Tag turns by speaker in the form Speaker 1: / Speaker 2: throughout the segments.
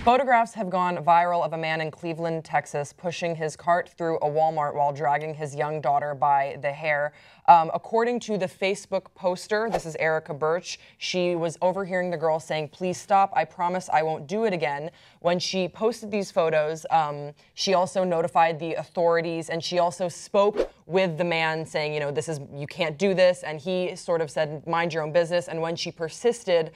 Speaker 1: Photographs have gone viral of a man in Cleveland, Texas, pushing his cart through a Walmart while dragging his young daughter by the hair. According to the Facebook poster, this is Erica Burch, she was overhearing the girl saying, "Please stop, I promise I won't do it again." When she posted these photos, she also notified the authorities, and she also spoke with the man saying, you know, you can't do this, and he sort of said, mind your own business. And when she persisted,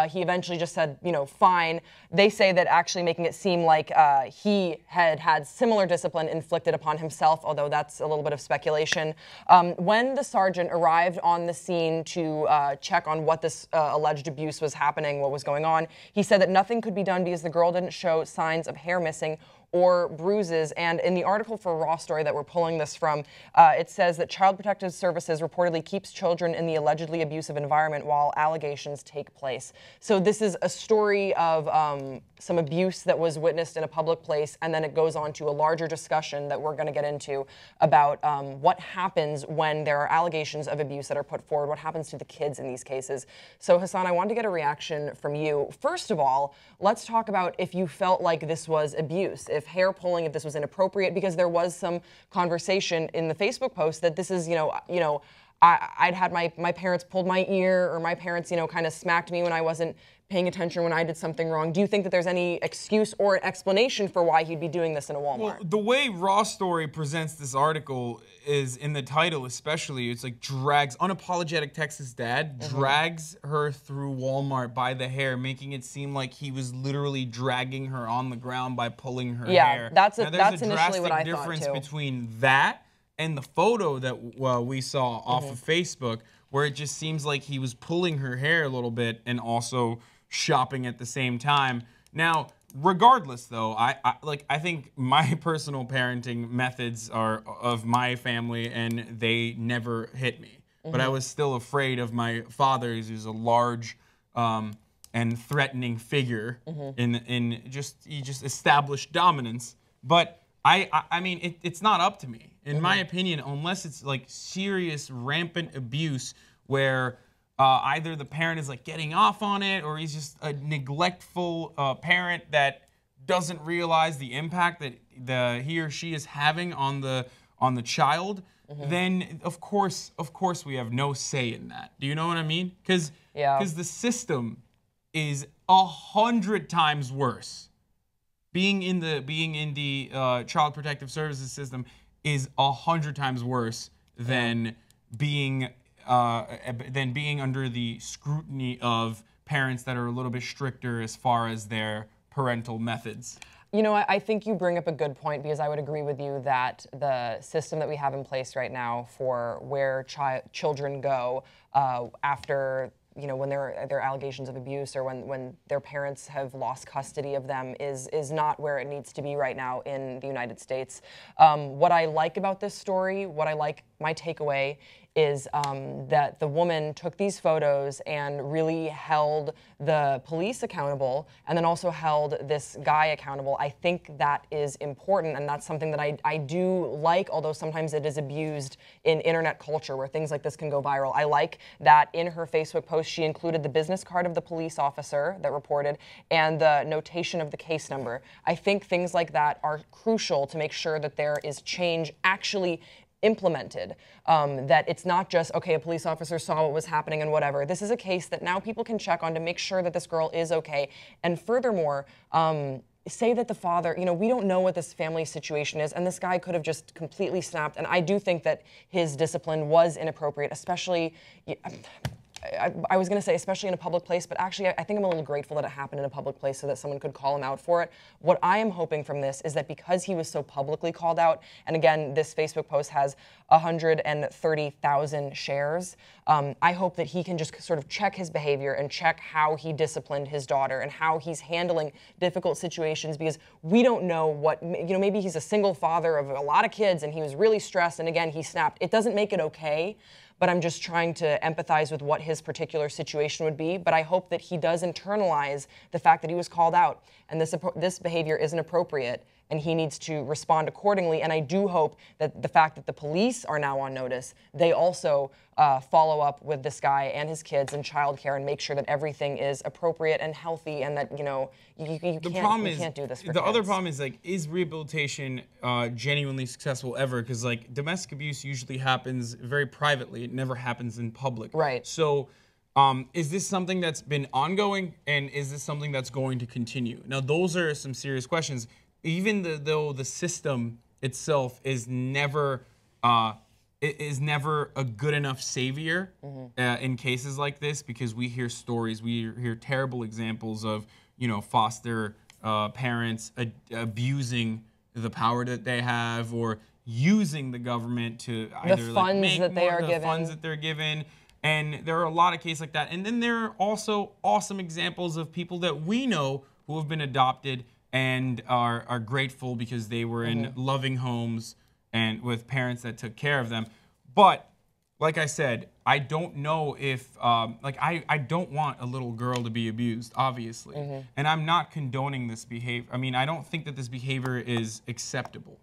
Speaker 1: he eventually just said, you know, fine. They say that actually making it seem like he had similar discipline inflicted upon himself, although that's a little bit of speculation. When the sergeant arrived on the scene to check on what this alleged abuse was happening, what was going on, he said that nothing could be done because the girl didn't show signs of hair missing or bruises. And in the article for Raw Story that we're pulling this from, it says that Child Protective Services reportedly keeps children in the allegedly abusive environment while allegations take place. So this is a story of some abuse that was witnessed in a public place, and then it goes on to a larger discussion that we're going to get into about what happens when there are allegations of abuse that are put forward, what happens to the kids in these cases. So Hassan, I wanted to get a reaction from you. First of all, let's talk about if you felt like this was abuse, if hair pulling, if this was inappropriate, because there was some conversation in the Facebook post that this is, I'd had my parents pulled my ear, or my parents, kind of smacked me when I wasn't paying attention when I did something wrong. Do you think that there's any excuse or an explanation for why he'd be doing this in a Walmart?
Speaker 2: Well, the way Raw Story presents this article is, in the title especially, it's like unapologetic Texas dad drags her through Walmart by the hair, making it seem like he was literally dragging her on the ground by pulling her hair.
Speaker 1: Yeah, that's initially what I thought too.
Speaker 2: There's a drastic difference between that and the photo that we saw off of Facebook, where it just seems like he was pulling her hair a little bit and also shopping at the same time. Now, regardless though, I think my personal parenting methods are of my family, and they never hit me. But I was still afraid of my father's, who's a large and threatening figure in just established dominance. But I mean, it's not up to me, in my opinion, unless it's like serious rampant abuse where either the parent is like getting off on it, or he's just a neglectful parent that doesn't realize the impact that he or she is having on the child. Then of course we have no say in that. Do you know what I mean? Because the system is 100 times worse. Being in the Child Protective Services system is 100 times worse than being under the scrutiny of parents that are a little bit stricter as far as their parental methods.
Speaker 1: You know, I think you bring up a good point, because I would agree with you that the system that we have in place right now for where children go after, when there are allegations of abuse, or when their parents have lost custody of them, is not where it needs to be right now in the United States. What I like about this story, my takeaway is that the woman took these photos and really held the police accountable, and then also held this guy accountable. I think that is important, and that's something that I do like, although sometimes it is abused in internet culture where things like this can go viral. I like that in her Facebook post she included the business card of the police officer that reported and the notation of the case number. I think things like that are crucial to make sure that there is change actually implemented, that it's not just, okay, a police officer saw what was happening and whatever. This is a case that now people can check on to make sure that this girl is okay. And furthermore, say that the father, we don't know what this family situation is, and this guy could have just completely snapped. And I do think that his discipline was inappropriate, especially, I was going to say especially in a public place, but actually I think I'm a little grateful that it happened in a public place so that someone could call him out for it. What I am hoping from this is that because he was so publicly called out, and again, this Facebook post has 130,000 shares, I hope that he can just sort of check his behavior and check how he disciplined his daughter and how he's handling difficult situations, because we don't know what, maybe he's a single father of a lot of kids and he was really stressed and again, he snapped. It doesn't make it okay. But I'm just trying to empathize with what his particular situation would be. But I hope that he does internalize the fact that he was called out and this behavior isn't appropriate, and he needs to respond accordingly. And I do hope that the fact that the police are now on notice, they also follow up with this guy and his kids in childcare and make sure that everything is appropriate and healthy, and that, you know, you can't do this for
Speaker 2: the
Speaker 1: kids.
Speaker 2: other problem is, like, is rehabilitation genuinely successful ever? Because, like, domestic abuse usually happens very privately. It never happens in public.
Speaker 1: Right.
Speaker 2: So is this something that's been ongoing, and is this something that's going to continue? Now, those are some serious questions. Even though the system itself is never a good enough savior in cases like this, because we hear stories, we hear terrible examples of, you know, foster parents abusing the power that they have, or using the government to either
Speaker 1: the funds
Speaker 2: make
Speaker 1: that they are given.
Speaker 2: Funds that they're given. And there are a lot of cases like that. And then there are also awesome examples of people that we know who have been adopted and are grateful because they were in loving homes and with parents that took care of them. But like I said, I don't know if, I don't want a little girl to be abused, obviously. And I'm not condoning this behavior. I mean, I don't think that this behavior is acceptable.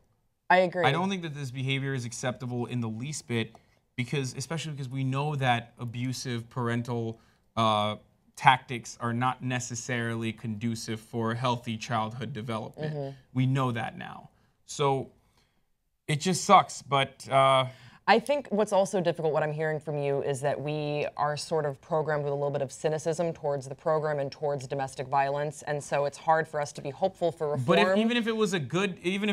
Speaker 1: I agree.
Speaker 2: I don't think that this behavior is acceptable in the least bit, especially because we know that abusive parental tactics are not necessarily conducive for healthy childhood development. We know that now. So it just sucks, but
Speaker 1: I think what's also difficult, what I'm hearing from you, is that we are sort of programmed with a little bit of cynicism towards the program and towards domestic violence, and so it's hard for us to be hopeful for reform.
Speaker 2: But even if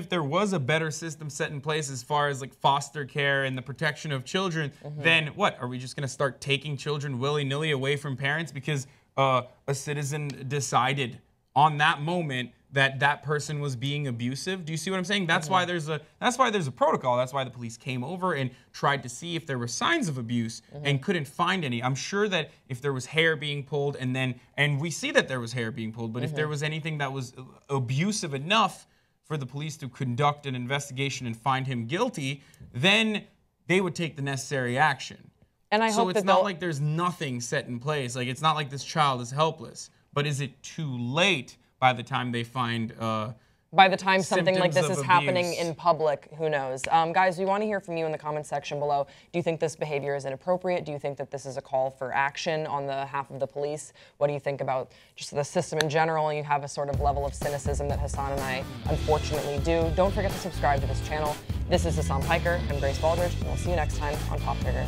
Speaker 2: there was a better system set in place as far as, like, foster care and the protection of children, then what? Are we just going to start taking children willy-nilly away from parents because a citizen decided on that moment that person was being abusive? Do you see what I'm saying? That's why there's a protocol. That's why the police came over and tried to see if there were signs of abuse and couldn't find any. I'm sure that if there was hair being pulled, and we see that there was hair being pulled, but if there was anything that was abusive enough for the police to conduct an investigation and find him guilty, then they would take the necessary action.
Speaker 1: And I
Speaker 2: so
Speaker 1: hope
Speaker 2: it's not like there's nothing set in place. Like, it's not like this child is helpless. But is it too late by the time they find
Speaker 1: by the time something like this is happening
Speaker 2: abuse?
Speaker 1: in public? Who knows? Guys, we want to hear from you in the comments section below. Do you think this behavior is inappropriate? Do you think that this is a call for action on the half of the police? What do you think about just the system in general? You have a sort of level of cynicism that Hassan and I unfortunately do. Don't forget to subscribe to this channel. This is Hassan Piker. I'm Grace Baldridge, and we'll see you next time on Pop Trigger.